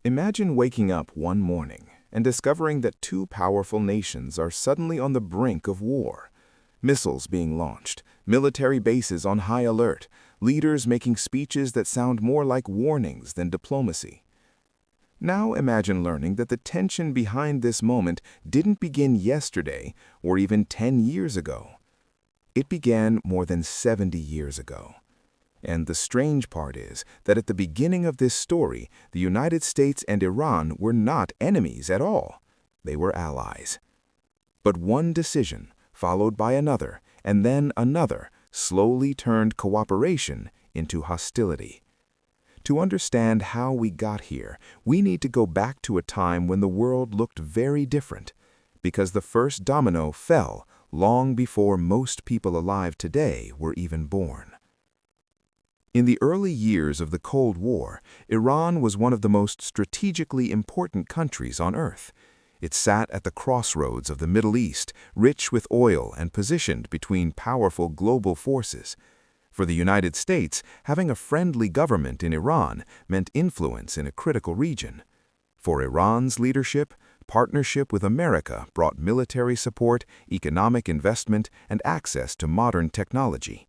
Imagine waking up one morning and discovering that two powerful nations are suddenly on the brink of war. Missiles being launched, military bases on high alert, leaders making speeches that sound more like warnings than diplomacy. Now imagine learning that the tension behind this moment didn't begin yesterday or even 10 years ago. It began more than 70 years ago. And the strange part is that at the beginning of this story, the United States and Iran were not enemies at all. They were allies. But one decision, followed by another, and then another, slowly turned cooperation into hostility. To understand how we got here, we need to go back to a time when the world looked very different, because the first domino fell long before most people alive today were even born. In the early years of the Cold War, Iran was one of the most strategically important countries on Earth. It sat at the crossroads of the Middle East, rich with oil and positioned between powerful global forces. For the United States, having a friendly government in Iran meant influence in a critical region. For Iran's leadership, partnership with America brought military support, economic investment, and access to modern technology.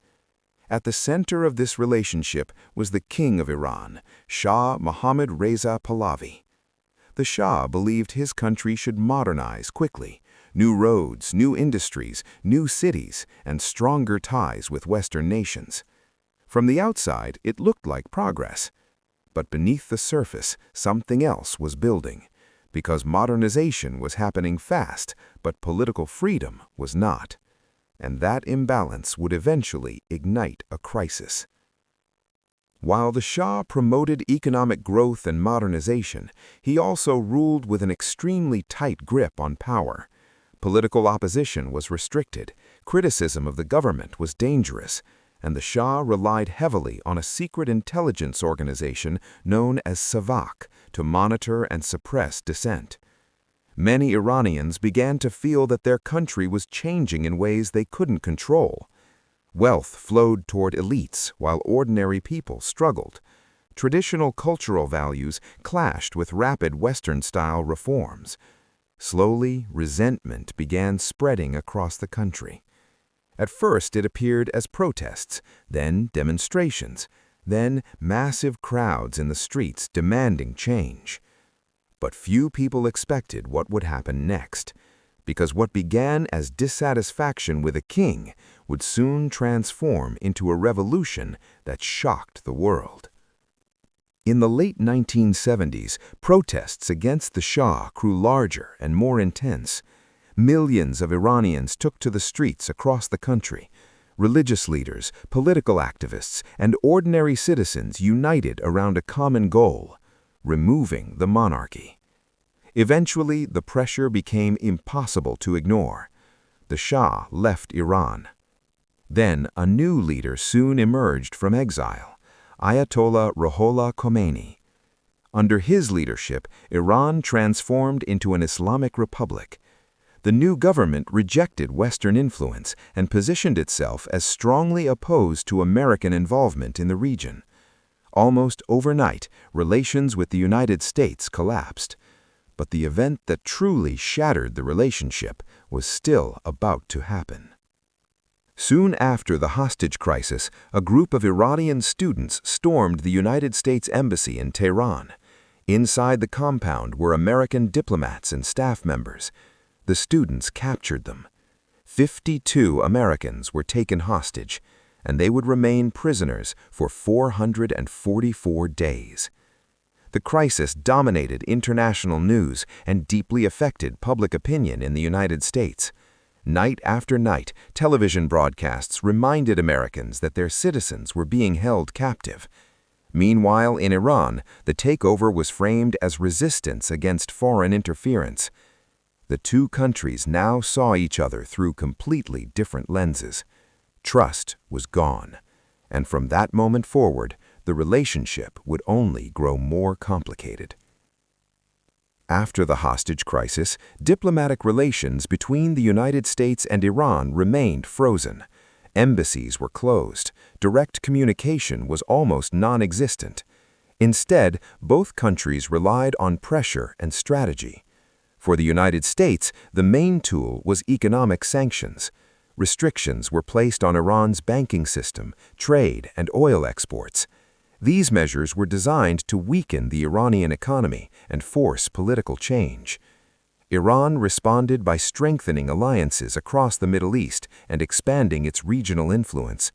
At the center of this relationship was the king of Iran, Shah Mohammad Reza Pahlavi. The Shah believed his country should modernize quickly. New roads, new industries, new cities, and stronger ties with Western nations. From the outside, it looked like progress. But beneath the surface, something else was building. Because modernization was happening fast, but political freedom was not. And that imbalance would eventually ignite a crisis. While the Shah promoted economic growth and modernization, he also ruled with an extremely tight grip on power. Political opposition was restricted, criticism of the government was dangerous, and the Shah relied heavily on a secret intelligence organization known as Savak to monitor and suppress dissent. Many Iranians began to feel that their country was changing in ways they couldn't control. Wealth flowed toward elites while ordinary people struggled. Traditional cultural values clashed with rapid Western-style reforms. Slowly, resentment began spreading across the country. At first, it appeared as protests, then demonstrations, then massive crowds in the streets demanding change. But few people expected what would happen next, because what began as dissatisfaction with a king would soon transform into a revolution that shocked the world. In the late 1970s, protests against the Shah grew larger and more intense. Millions of Iranians took to the streets across the country. Religious leaders, political activists, and ordinary citizens united around a common goal: removing the monarchy. Eventually, the pressure became impossible to ignore. The Shah left Iran. Then, a new leader soon emerged from exile: Ayatollah Ruhollah Khomeini. Under his leadership, Iran transformed into an Islamic republic. The new government rejected Western influence and positioned itself as strongly opposed to American involvement in the region. Almost overnight, relations with the United States collapsed. But the event that truly shattered the relationship was still about to happen. Soon after the hostage crisis, a group of Iranian students stormed the United States Embassy in Tehran. Inside the compound were American diplomats and staff members. The students captured them. 52 Americans were taken hostage, and they would remain prisoners for 444 days. The crisis dominated international news and deeply affected public opinion in the United States. Night after night, television broadcasts reminded Americans that their citizens were being held captive. Meanwhile, in Iran, the takeover was framed as resistance against foreign interference. The two countries now saw each other through completely different lenses. Trust was gone, and from that moment forward, the relationship would only grow more complicated. After the hostage crisis, diplomatic relations between the United States and Iran remained frozen. Embassies were closed. Direct communication was almost non-existent. Instead, both countries relied on pressure and strategy. For the United States, the main tool was economic sanctions. Restrictions were placed on Iran's banking system, trade, and oil exports. These measures were designed to weaken the Iranian economy and force political change. Iran responded by strengthening alliances across the Middle East and expanding its regional influence.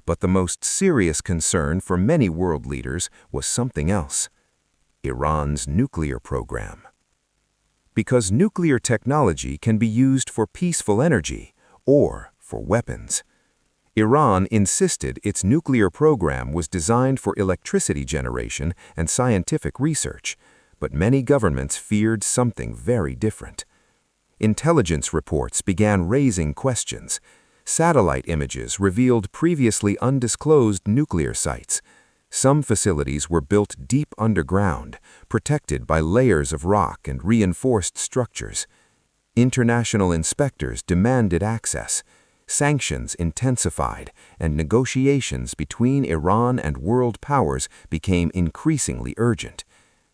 But the most serious concern for many world leaders was something else: Iran's nuclear program. Because nuclear technology can be used for peaceful energy or for weapons. Iran insisted its nuclear program was designed for electricity generation and scientific research, but many governments feared something very different. Intelligence reports began raising questions. Satellite images revealed previously undisclosed nuclear sites. Some facilities were built deep underground, protected by layers of rock and reinforced structures. International inspectors demanded access. Sanctions intensified, and negotiations between Iran and world powers became increasingly urgent.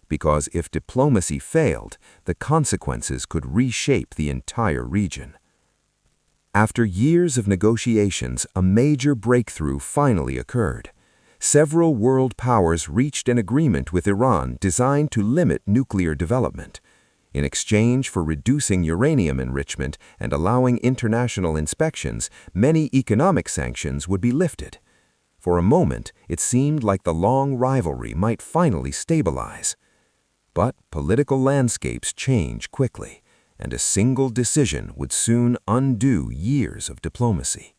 Because if diplomacy failed, the consequences could reshape the entire region. After years of negotiations, a major breakthrough finally occurred. Several world powers reached an agreement with Iran designed to limit nuclear development. In exchange for reducing uranium enrichment and allowing international inspections, many economic sanctions would be lifted. For a moment, it seemed like the long rivalry might finally stabilize. But political landscapes change quickly, and a single decision would soon undo years of diplomacy.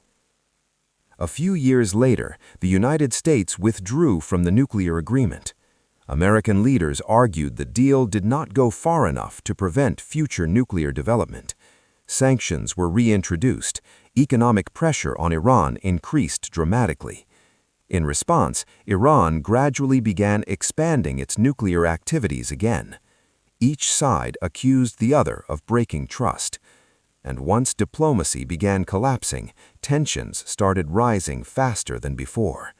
A few years later, the United States withdrew from the nuclear agreement. American leaders argued the deal did not go far enough to prevent future nuclear development. Sanctions were reintroduced. Economic pressure on Iran increased dramatically. In response, Iran gradually began expanding its nuclear activities again. Each side accused the other of breaking trust. And once diplomacy began collapsing, tensions started rising faster than before.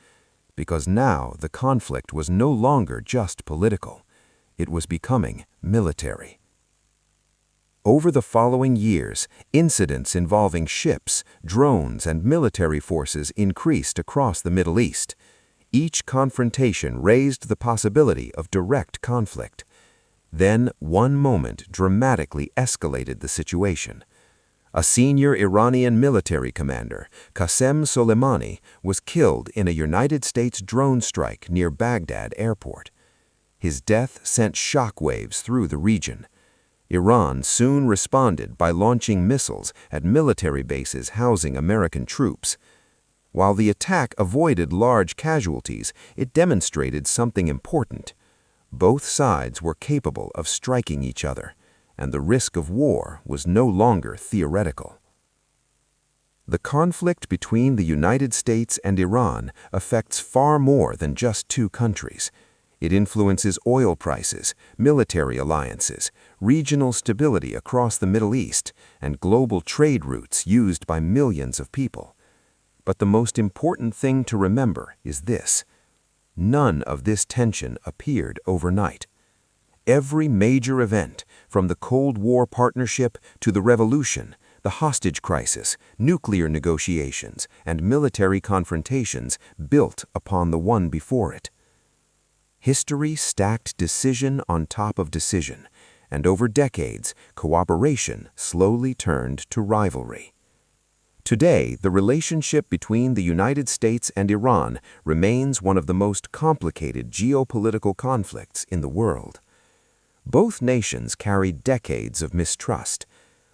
Because now the conflict was no longer just political. It was becoming military. Over the following years, incidents involving ships, drones, and military forces increased across the Middle East. Each confrontation raised the possibility of direct conflict. Then, one moment dramatically escalated the situation. A senior Iranian military commander, Qasem Soleimani, was killed in a United States drone strike near Baghdad airport. His death sent shockwaves through the region. Iran soon responded by launching missiles at military bases housing American troops. While the attack avoided large casualties, it demonstrated something important. Both sides were capable of striking each other, and the risk of war was no longer theoretical. The conflict between the United States and Iran affects far more than just two countries. It influences oil prices, military alliances, regional stability across the Middle East, and global trade routes used by millions of people. But the most important thing to remember is this: none of this tension appeared overnight. Every major event, from the Cold War partnership to the revolution, the hostage crisis, nuclear negotiations, and military confrontations, built upon the one before it. History stacked decision on top of decision, and over decades, cooperation slowly turned to rivalry. Today, the relationship between the United States and Iran remains one of the most complicated geopolitical conflicts in the world. Both nations carry decades of mistrust.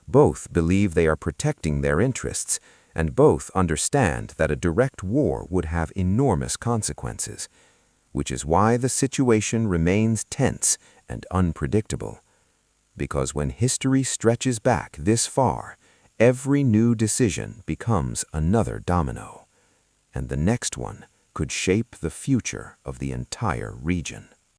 Both believe they are protecting their interests, and both understand that a direct war would have enormous consequences, which is why the situation remains tense and unpredictable. Because when history stretches back this far, every new decision becomes another domino, and the next one could shape the future of the entire region.